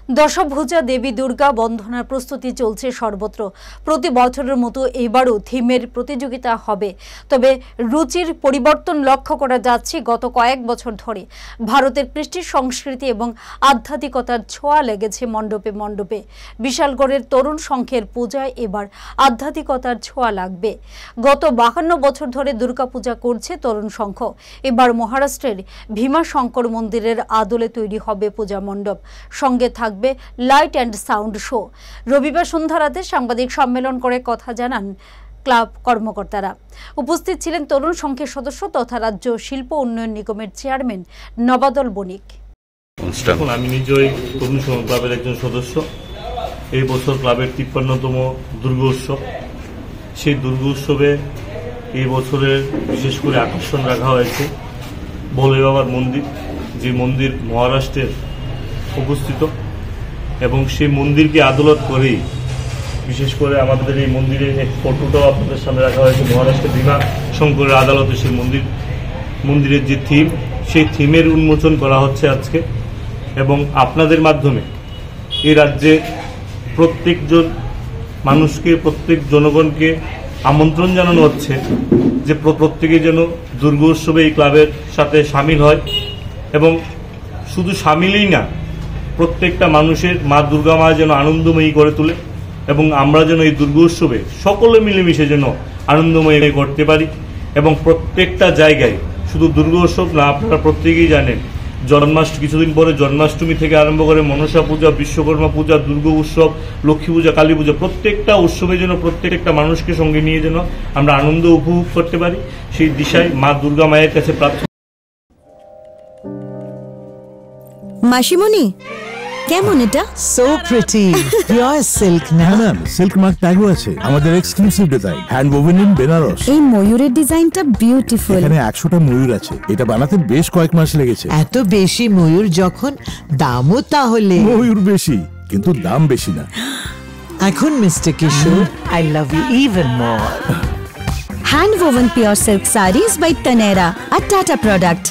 দশভুজা দেবী দুর্গা বন্দনার প্রস্তুতি চলছে সর্বত্র। প্রতি বছরের মতো এবারও থিমের প্রতিযোগিতা হবে, তবে রুচির পরিবর্তন লক্ষ্য করা যাচ্ছে গত কয়েক বছর ধরে। ভারতের কৃষ্টি সংস্কৃতি এবং আধ্যাত্মিকতার ছোঁয়া লেগেছে মণ্ডপে মণ্ডপে। বিশালগড়ের তরুণ সংঘের পূজায় এবার আধ্যাত্মিকতার ছোঁয়া লাগবে। গত 52 বছর ধরে দুর্গাপূজা করছে তরুণ সংঘ। এবার মহারাষ্ট্রের ভীমাশঙ্কর মন্দিরের আদলে তৈরি হবে পূজা মণ্ডপ, সঙ্গে থাকবে লাইট অ্যান্ড সাউন্ড শো। রবিবার সন্ধ্যা রাতে সাংবাদিক সম্মেলন করে কথা জানান ক্লাব কর্মকর্তারা। উপস্থিত ছিলেন তরুণ সংঘের সদস্য তথা রাজ্য শিল্প উন্নয়ন নিগমের চেয়ারম্যান নবাদল বণিক। আমি নিজেই তরুণ সংঘ ক্লাবের একজন সদস্য। এই বছর ক্লাবের 53তম দুর্গা উৎসব। সেই দুর্গা উৎসবে এই বছরের বিশেষ করে আকর্ষণ রাখা হয়েছে ভোলে বাবার মন্দির, যে মন্দির মহারাষ্ট্রের অবস্থিত, এবং সেই মন্দিরকে আদালত করেই বিশেষ করে আমাদের এই মন্দিরের এক ফটোটাও আপনাদের সামনে রাখা হয়েছে। মহারাষ্ট্রের ভীমাশঙ্করের আদালতে সেই মন্দিরের যে থিম, সেই থিমের উন্মোচন করা হচ্ছে আজকে। এবং আপনাদের মাধ্যমে এই রাজ্যে প্রত্যেকজন মানুষকে, প্রত্যেক জনগণকে আমন্ত্রণ জানানো হচ্ছে যে প্রত্যেকে যেন দুর্গা উৎসবে এই ক্লাবের সাথে সামিল হয়, এবং শুধু সামিলই না, প্রত্যেকটা মানুষের মা দুর্গা মা যেন আনন্দময়ী করে তোলে, এবং আমরা যেন এই দুর্গা উৎসবে সকলে মিলেমিশে যেন আনন্দময়ী করতে পারি। এবং প্রত্যেকটা জায়গায় শুধু দুর্গা উৎসব না, আপনারা প্রত্যেকেই জানেন কিছুদিন পরে জন্মাষ্টমী থেকে আরম্ভ করে মনসা পূজা, বিশ্বকর্মা পূজা, দুর্গা উৎসব, লক্ষ্মী পূজা, কালী পূজা, প্রত্যেকটা উৎসবে যেন প্রত্যেকটা মানুষকে সঙ্গে নিয়ে যেন আমরা আনন্দ উপভোগ করতে পারি, সেই দিশায় মা দুর্গা মায়ের কাছে প্রার্থনা। মাসিমণি, কেমন এটা? সো প্রিটি, পিওর সিল্ক না? ম্যাম, সিল্ক মার্ক ট্যাগও আছে। আমাদের exclusive design, hand woven in Benaras. এই ময়ূরের ডিজাইনটা বিউটিফুল। এখানে 100টা ময়ূর আছে। এটা বানাতে বেশ কয়েক মাস লেগেছে। এত বেশি ময়ূর যখন, দামও তাহলে? ময়ূর বেশি, কিন্তু দাম বেশি না। এখন mister Kishore, I love you even more. Hand woven pure silk sarees by Tanera, a Tata product.